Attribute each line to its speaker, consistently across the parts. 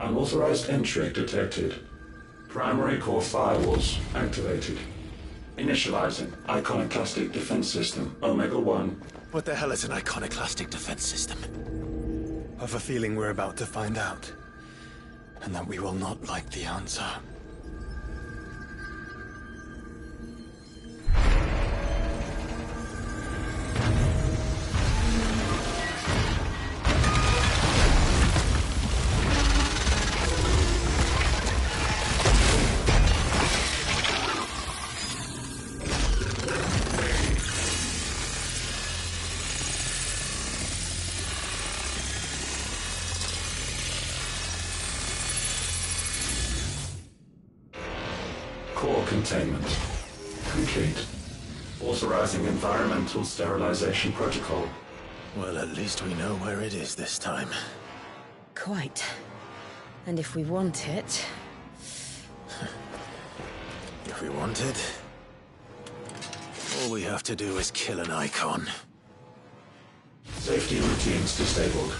Speaker 1: Unauthorized entry detected. Primary core firewalls activated. Initializing Iconoclastic Defense System, Omega-1.
Speaker 2: What the hell is an iconoclastic defense system? I've a feeling we're about to find out. And that we will not like the answer.
Speaker 1: Core containment complete. Authorizing environmental sterilization protocol.
Speaker 2: Well, at least we know where it is this time.
Speaker 3: Quite. And if we want it...
Speaker 2: If we want it, all we have to do is kill an icon.
Speaker 1: Safety routines disabled.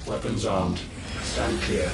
Speaker 1: Weapons armed. Stand clear.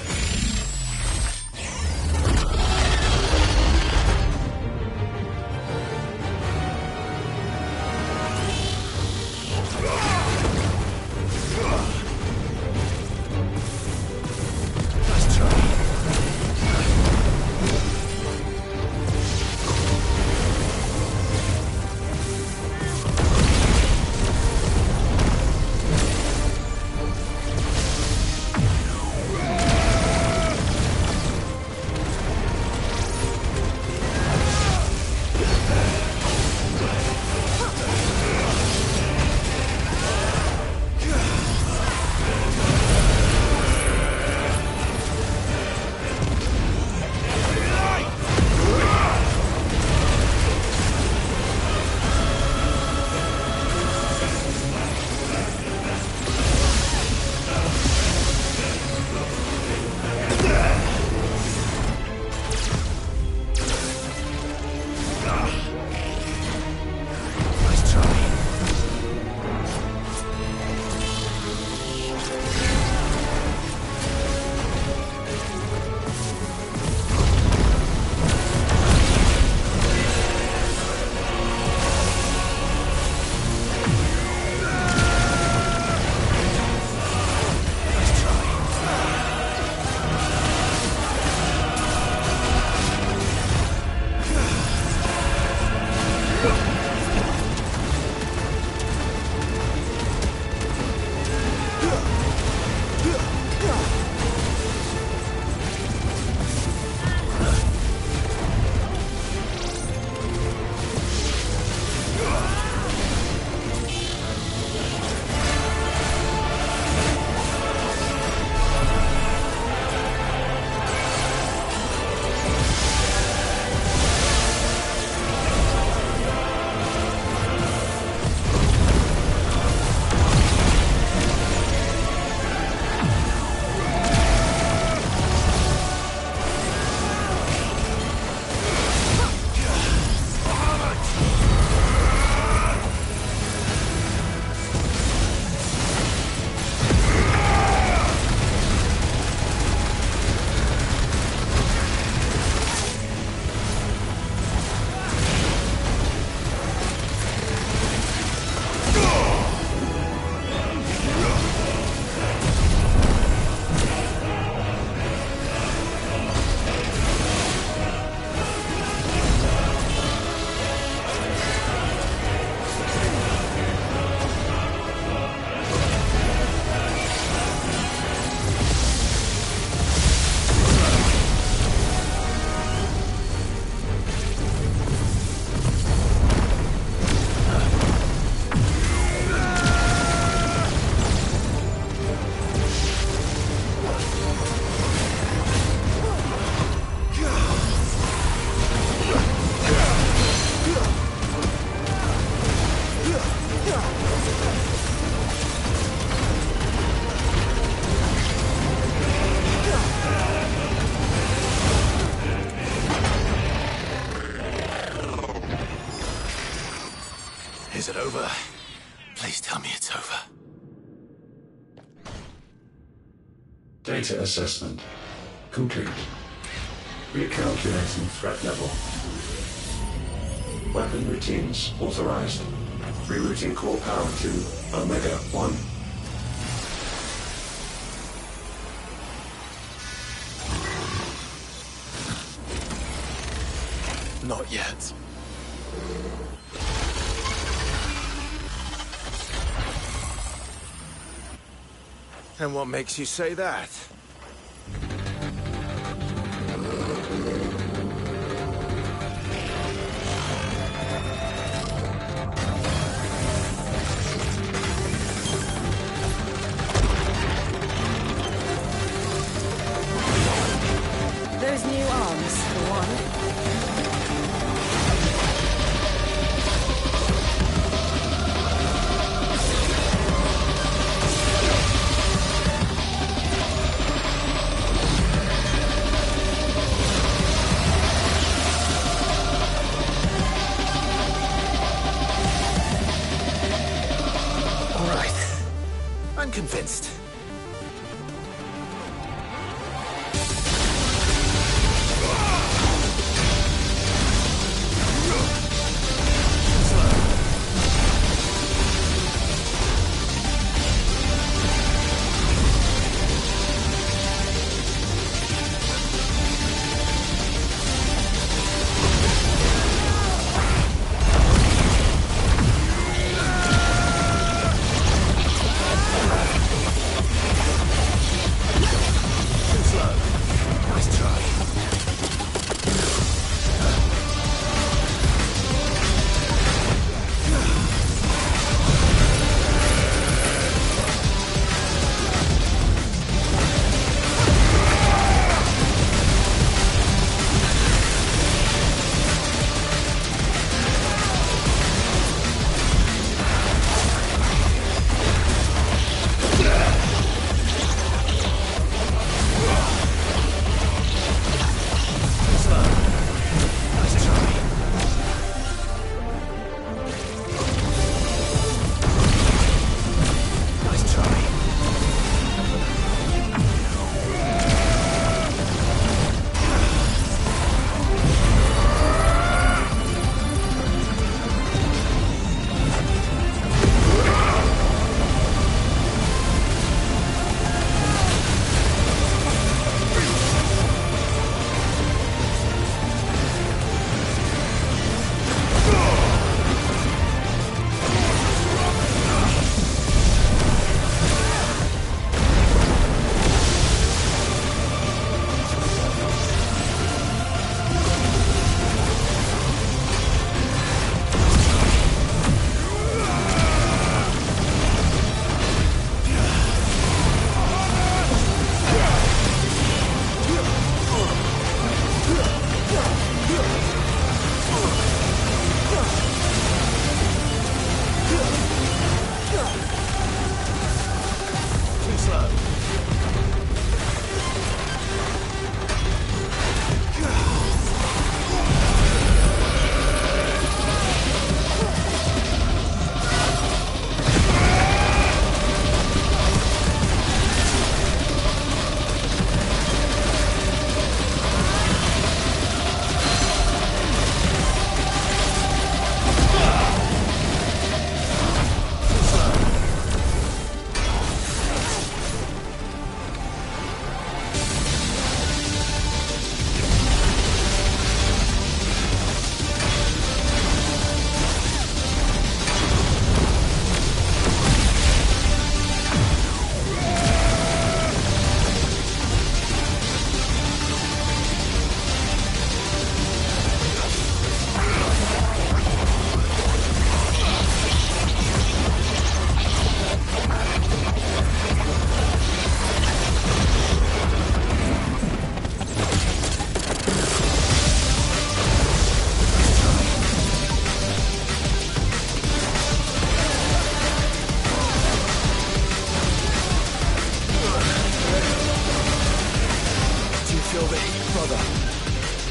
Speaker 2: Is it over? Please tell me it's over.
Speaker 1: Data assessment. complete. Recalculating threat level. Weapon routines authorized. Rerouting core power to Omega 1.
Speaker 2: Not yet.
Speaker 4: And what makes you say that?
Speaker 3: Those new arms, for one.
Speaker 4: I'm convinced.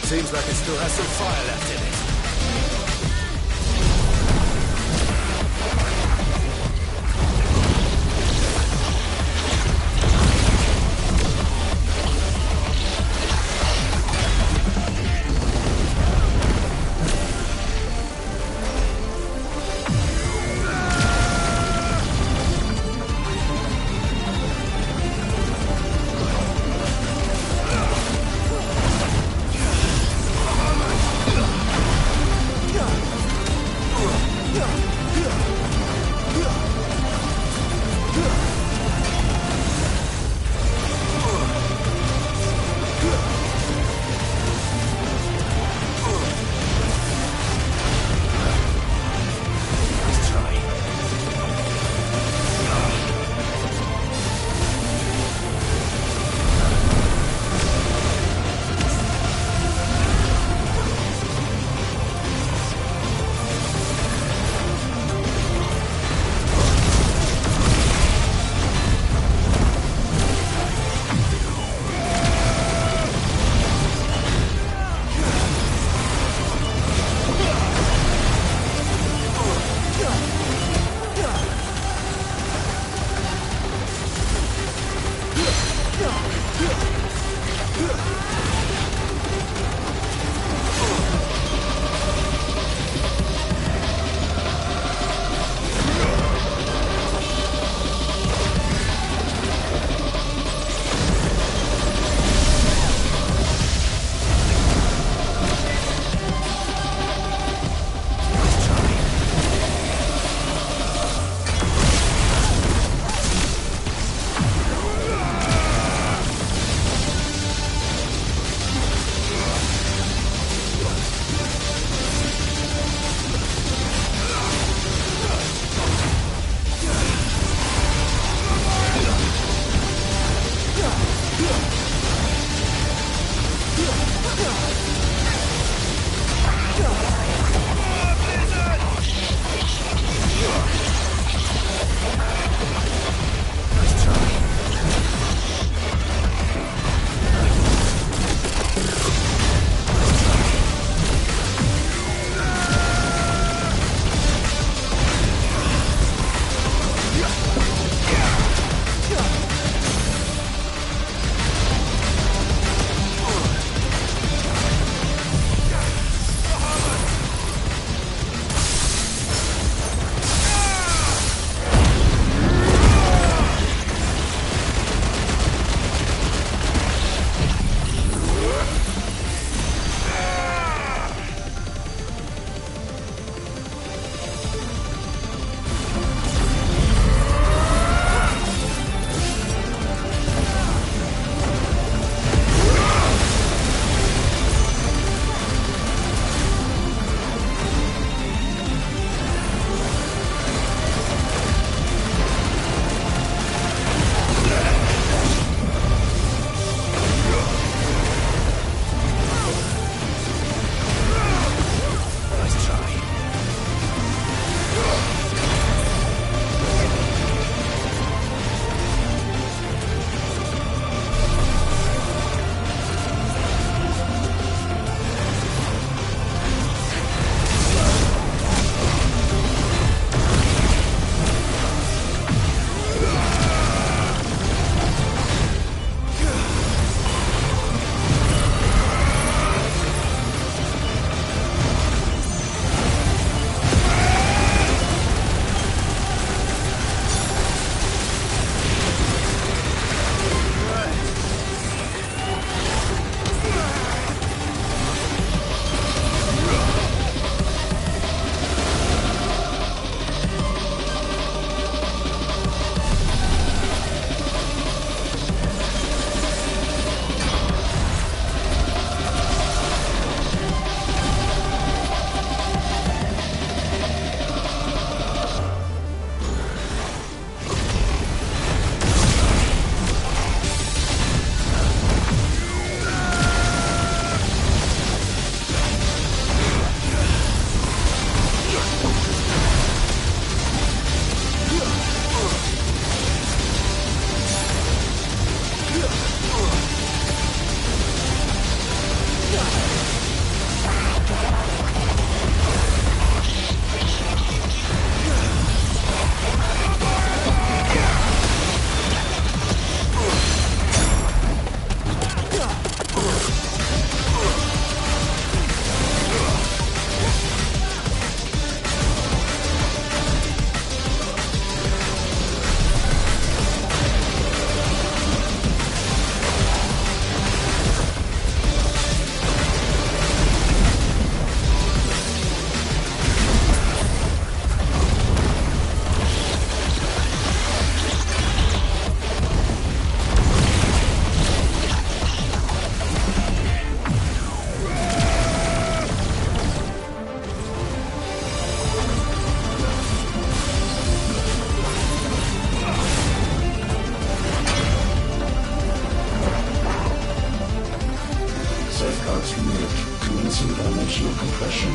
Speaker 4: Seems like it still has some fire left in it.
Speaker 1: gravitational compression.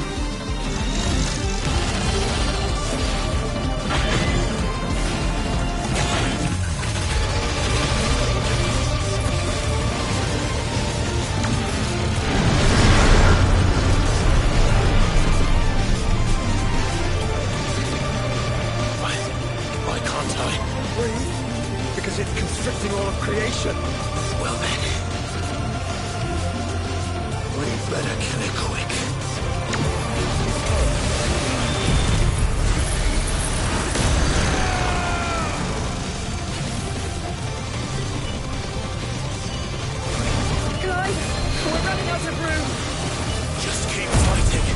Speaker 2: Why can't I?
Speaker 4: Breathe? Because it's constricting all of creation.
Speaker 2: Well then, we'd better kill it quick.
Speaker 3: Clive, we're running out of room.
Speaker 2: Just keep fighting.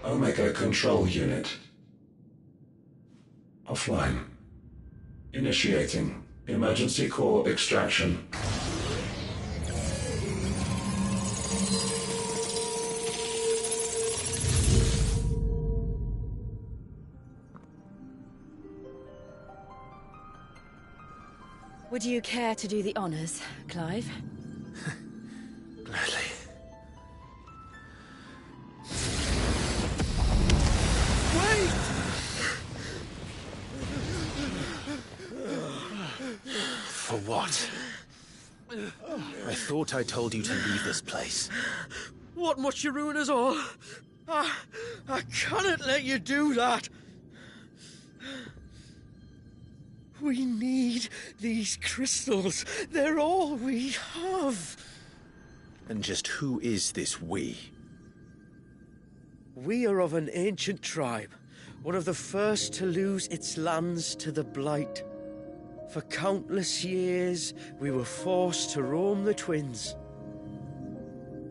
Speaker 1: Omega Control Unit. Offline. Initiating emergency core extraction.
Speaker 3: Would you care to do the honors, Clive?
Speaker 2: Gladly. For what? I thought I told you to leave this place.
Speaker 5: What must you ruin us all? I cannot let you do that. We need these crystals. They're all we have.
Speaker 2: And just who is this we?
Speaker 5: We are of an ancient tribe, one of the first to lose its lands to the Blight. For countless years, we were forced to roam the Twins.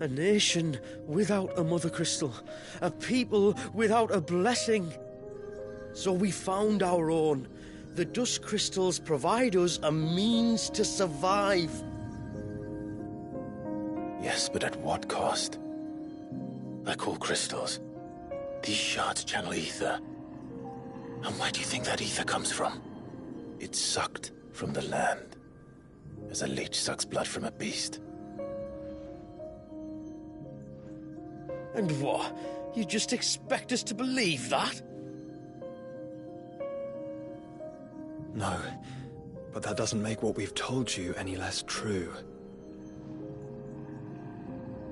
Speaker 5: A nation without a Mother Crystal, a people without a blessing. So we found our own. The dust crystals provide us a means to survive.
Speaker 2: Yes, but at what cost? Like all crystals, these shards channel ether. And where do you think that ether comes from? It's sucked from the land, as a leech sucks blood from a beast.
Speaker 5: And what? You just expect us to believe that?
Speaker 2: No, but that doesn't make what we've told you any less true.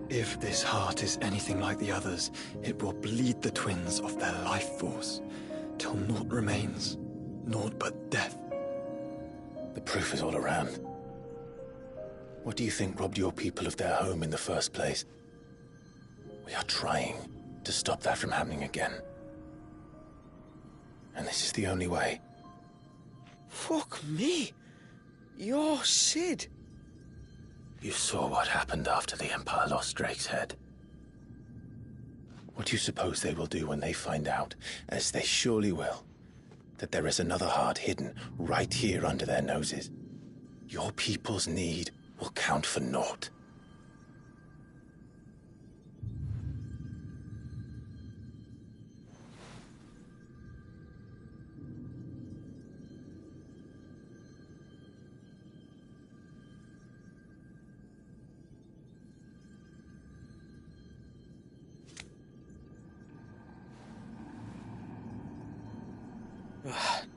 Speaker 2: If this heart is anything like the others, it will bleed the twins of their life force, till naught remains, naught but death. The proof is all around. What do you think robbed your people of their home in the first place? We are trying to stop that from happening again. And this is the only way.
Speaker 5: Fuck me. You're Sid.
Speaker 2: You saw what happened after the Empire lost Drake's head. What do you suppose they will do when they find out, as they surely will, that there is another heart hidden right here under their noses? Your people's need will count for naught.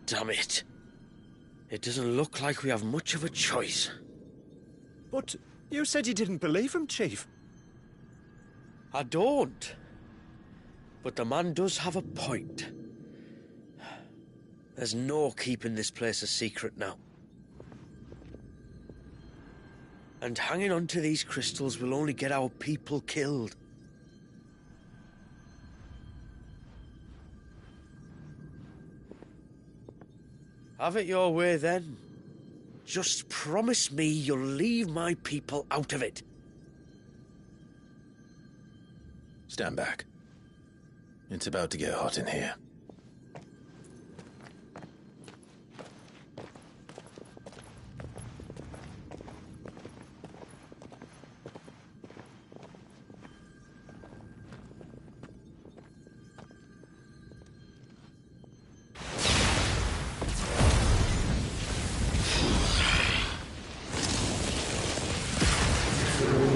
Speaker 5: Damn it. It doesn't look like we have much of a choice.
Speaker 4: But you said you didn't believe him, Chief.
Speaker 5: I don't. But the man does have a point. There's no keeping this place a secret now. And hanging on to these crystals will only get our people killed. Have it your way, then. Just promise me you'll leave my people out of it.
Speaker 2: Stand back. It's about to get hot in here.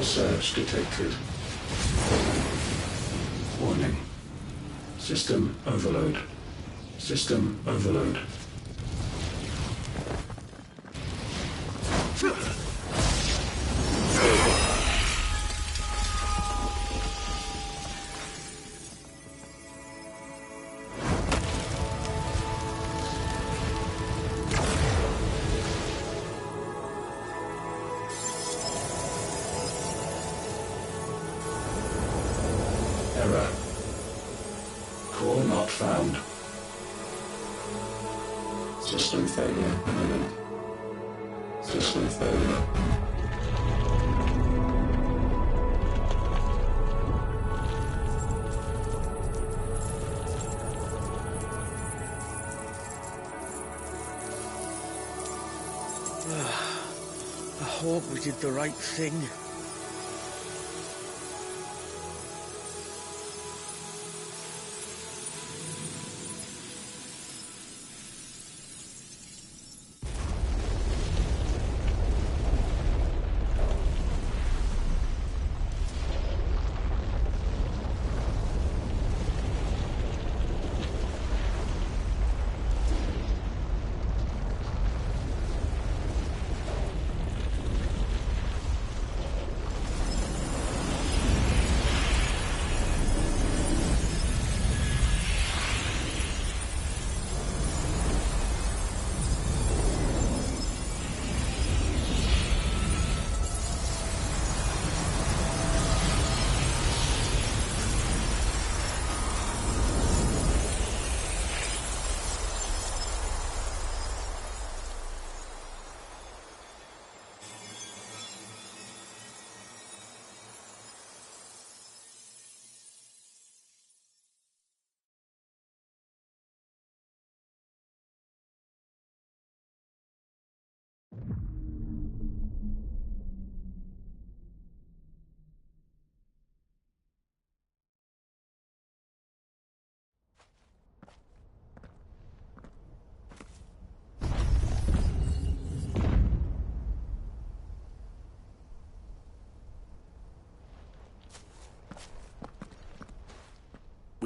Speaker 1: Surge detected. Warning. System overload. System overload. Error. Core not found. System failure imminent. System failure.
Speaker 5: I hope we did the right thing.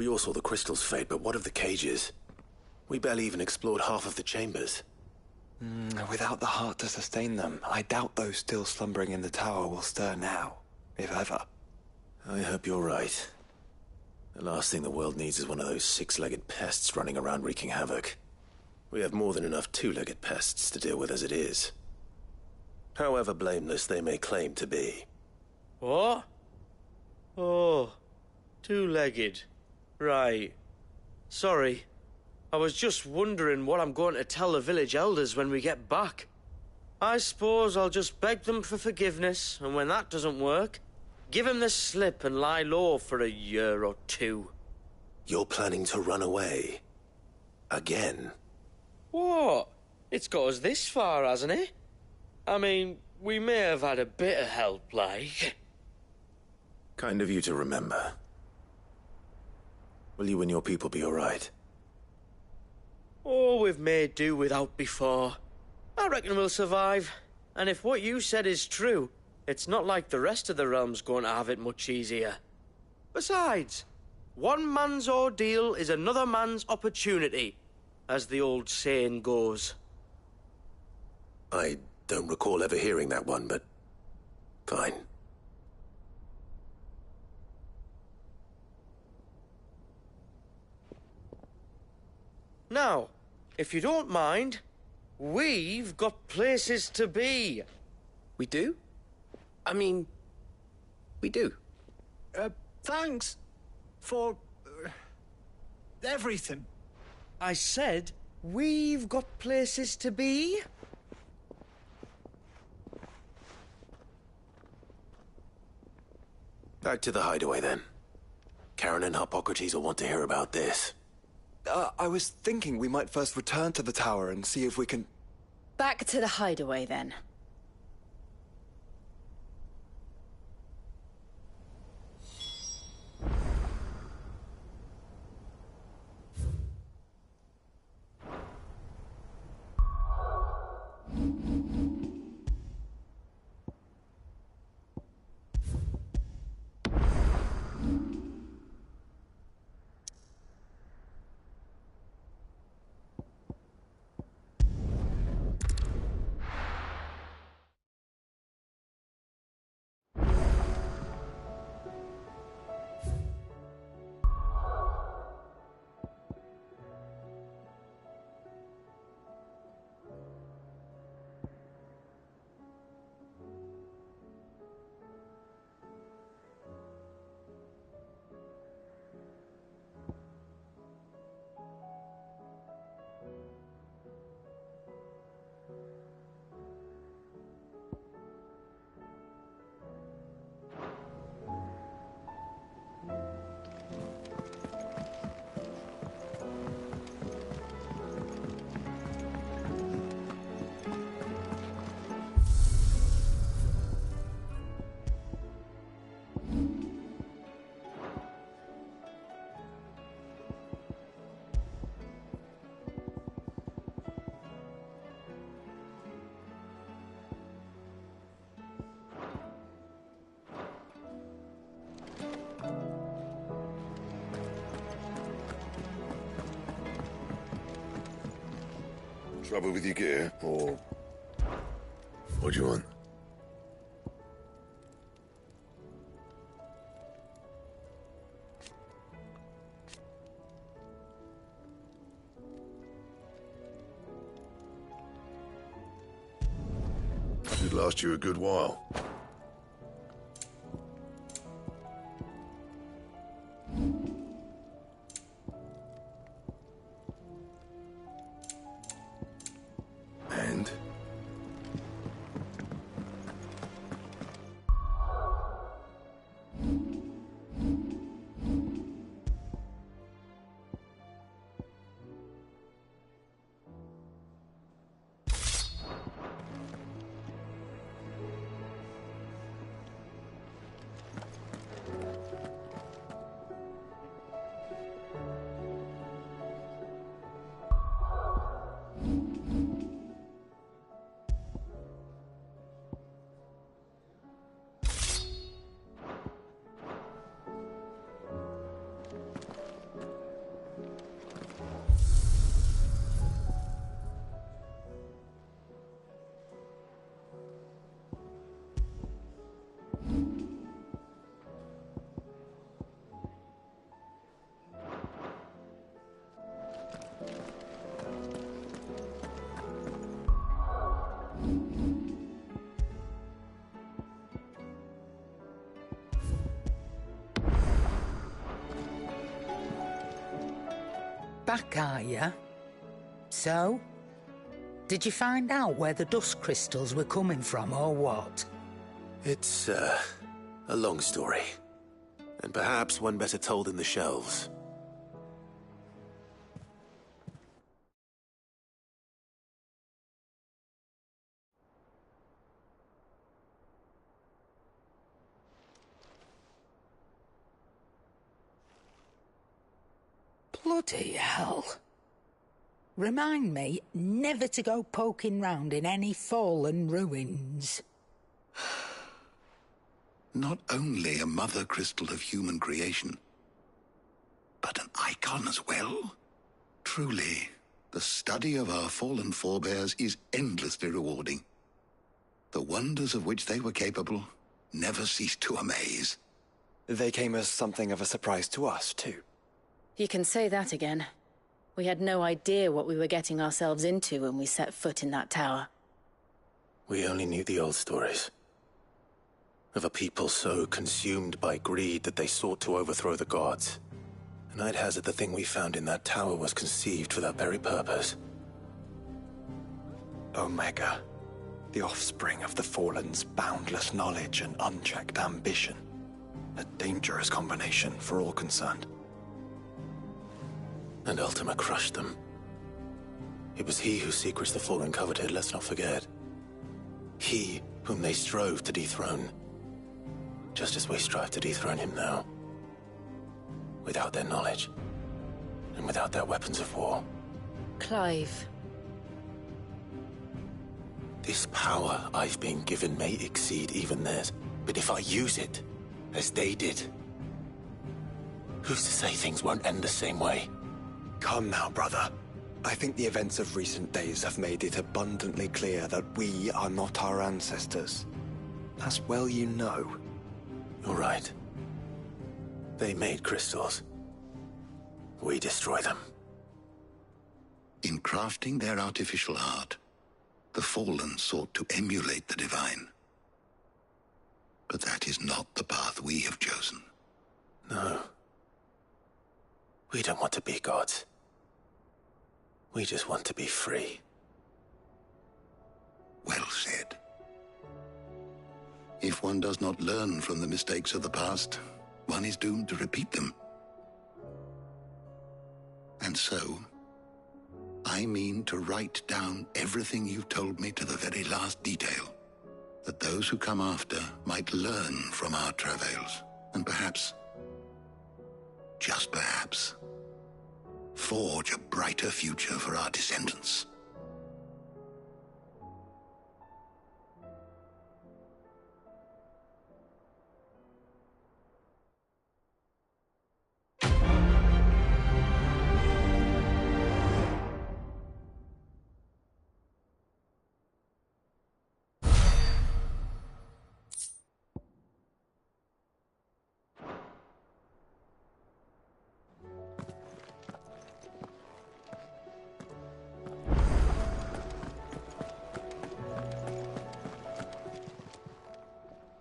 Speaker 6: We all saw the crystal's fate, but what of the cages? We barely even explored half of the chambers.
Speaker 2: Without the heart to sustain them, I doubt those still slumbering in the tower will stir now, if ever.
Speaker 6: I hope you're right. The last thing the world needs is one of those six-legged pests running around wreaking havoc. We have more than enough two-legged pests to deal with as it is. However blameless they may claim to be.
Speaker 5: What? Oh, two-legged. Right. Sorry. I was just wondering what I'm going to tell the village elders when we get back. I suppose I'll just beg them for forgiveness, and when that doesn't work, give them the slip and lie low for a year or two.
Speaker 6: You're planning to run away? Again?
Speaker 5: What? It's got us this far, hasn't it? I mean, we may have had a bit of help, like.
Speaker 6: Kind of you to remember. Will you and your people be all right?
Speaker 5: Oh, we've made do without before. I reckon we'll survive. And if what you said is true, it's not like the rest of the realm's going to have it much easier. Besides, one man's ordeal is another man's opportunity, as the old saying goes.
Speaker 6: I don't recall ever hearing that one, but fine.
Speaker 5: Now, if you don't mind, we've got places to be.
Speaker 7: We do? I mean, we do.
Speaker 4: Thanks for everything.
Speaker 5: I said, we've got places to be.
Speaker 6: Back to the hideaway, then. Karen and Hippocrates will want to hear about this.
Speaker 2: I was thinking we might first return to the tower and see if we can...
Speaker 3: Back to the hideaway, then.
Speaker 8: Trouble with your gear, or what do you want? Should last you a good while. And
Speaker 9: back, are you? So? Did you find out where the dust crystals were coming from, or what?
Speaker 6: It's, a long story. And perhaps one better told in the shelves.
Speaker 9: Bloody hell. Remind me never to go poking round in any fallen ruins.
Speaker 8: Not only a mother crystal of human creation, but an icon as well. Truly, the study of our fallen forebears is endlessly rewarding. The wonders of which they were capable never cease to amaze.
Speaker 2: They came as something of a surprise to us, too.
Speaker 3: You can say that again. We had no idea what we were getting ourselves into when we set foot in that tower.
Speaker 6: We only knew the old stories. Of a people so consumed by greed that they sought to overthrow the gods. And I'd hazard the thing we found in that tower was conceived for that very purpose.
Speaker 2: Omega, the offspring of the Fallen's boundless knowledge and unchecked ambition. A dangerous combination for all concerned.
Speaker 6: And Ultima crushed them. It was he whose secrets the Fallen coveted, let's not forget. He whom they strove to dethrone. Just as we strive to dethrone him now. Without their knowledge. And without their weapons of war.
Speaker 3: Clive.
Speaker 6: This power I've been given may exceed even theirs, but if I use it, as they did, who's to say things won't end the same way?
Speaker 2: Come now, brother. I think the events of recent days have made it abundantly clear that we are not our ancestors. As well you know.
Speaker 6: You're right. They made crystals. We destroy them.
Speaker 8: In crafting their artificial art, the Fallen sought to emulate the divine. But that is not the path we have chosen.
Speaker 6: No. We don't want to be gods. We just want to be free.
Speaker 8: Well said. If one does not learn from the mistakes of the past, one is doomed to repeat them. And so, I mean to write down everything you've told me to the very last detail, that those who come after might learn from our travails, and perhaps, just perhaps, forge a brighter future for our descendants.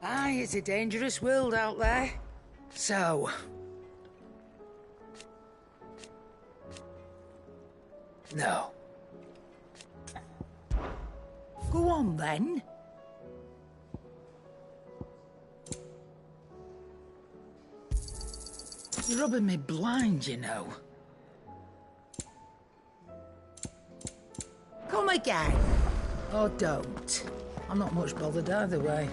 Speaker 9: Aye, it's a dangerous world out there. So... no. Go on, then. You're rubbing me blind, you know. Come again. Or don't. I'm not much bothered either way.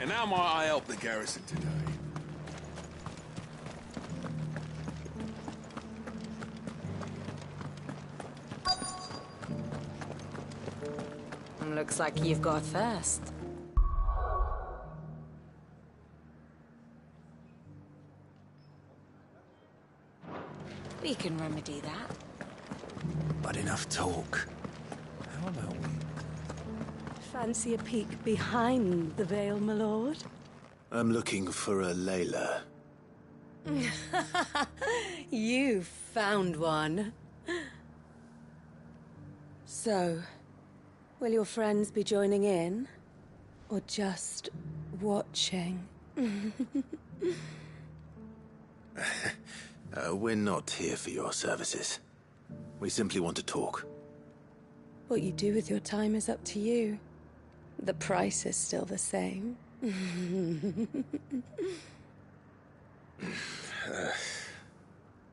Speaker 4: And how might I help the garrison today?
Speaker 3: Looks like you've got a thirst. We can remedy that.
Speaker 2: But enough talk. How about we...
Speaker 10: Fancy a peek behind the veil, my lord?
Speaker 6: I'm looking for a Layla.
Speaker 10: You found one. So, will your friends be joining in? Or just watching?
Speaker 6: We're not here for your services. We simply want to talk.
Speaker 10: What you do with your time is up to you. The price is still the same.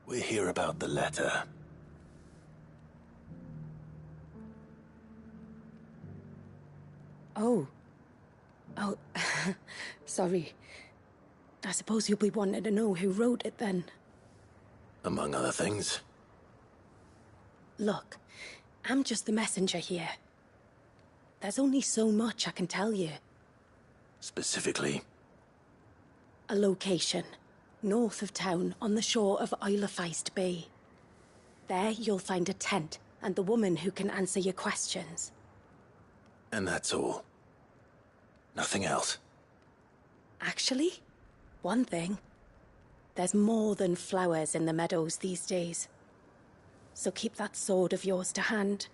Speaker 6: We're here about the letter.
Speaker 10: Oh. Oh, sorry. I suppose you'll be wanting to know who wrote it then.
Speaker 6: Among other things.
Speaker 10: Look, I'm just the messenger here. There's only so much I can tell you.
Speaker 6: Specifically?
Speaker 10: A location, north of town, on the shore of Isle of Feist Bay. There you'll find a tent, and the woman who can answer your questions.
Speaker 6: And that's all? Nothing else?
Speaker 10: Actually, one thing. There's more than flowers in the meadows these days. So keep that sword of yours to hand.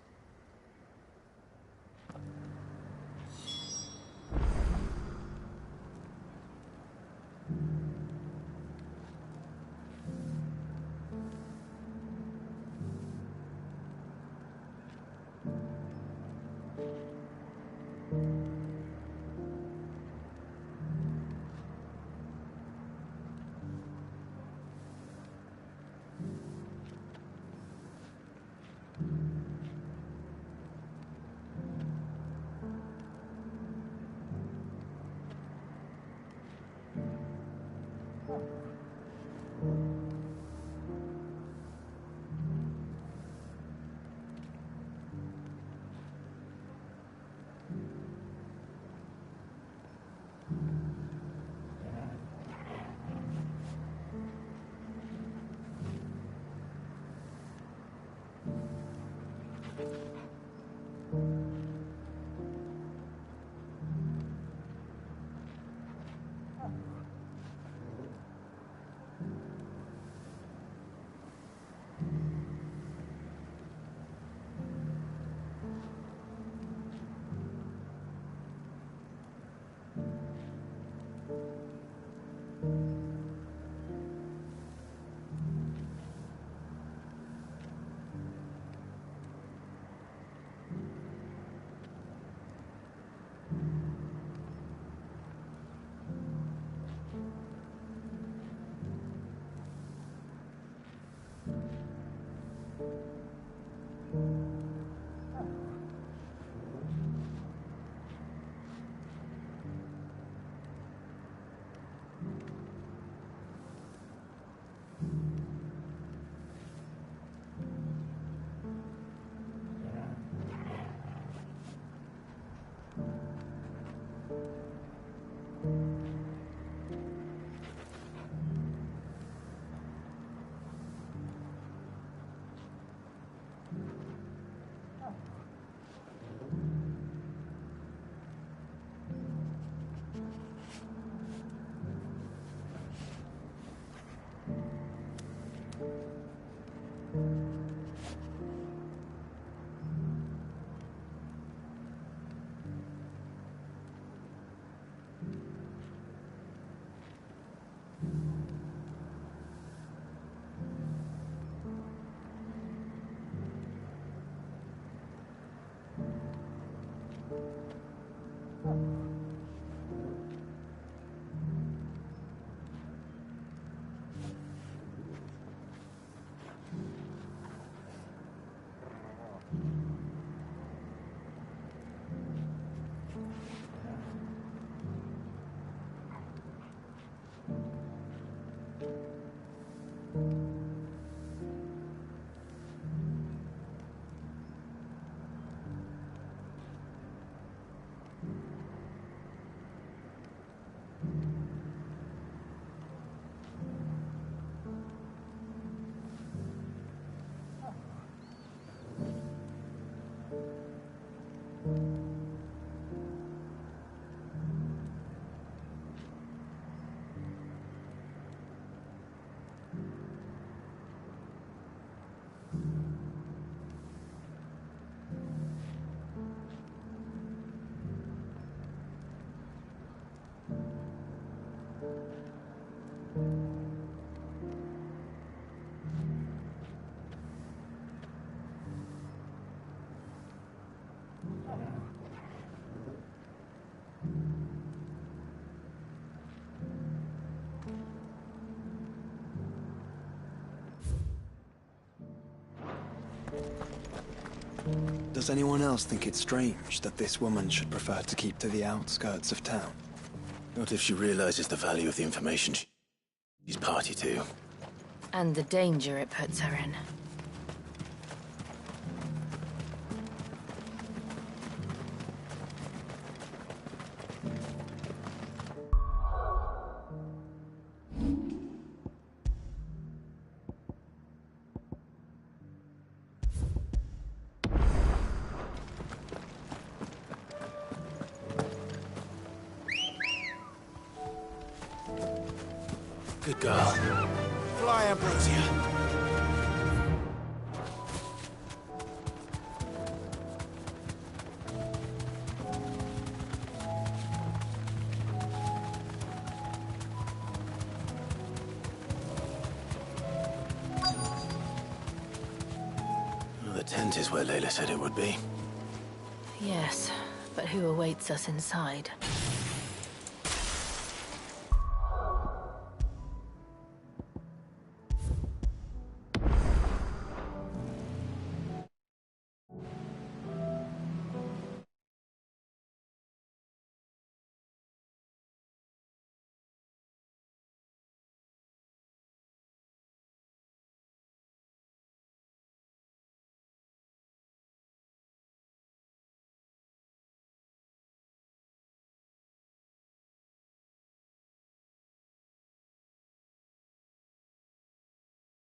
Speaker 2: Does anyone else think it's strange that this woman should prefer to keep to the outskirts of town?
Speaker 6: Not if she realizes the value of the information she's party to.
Speaker 3: And the danger it puts her in.
Speaker 6: Good girl.
Speaker 4: Fly, Ambrosia.
Speaker 6: Well, the tent is where Layla said it would be.
Speaker 3: Yes, but who awaits us inside?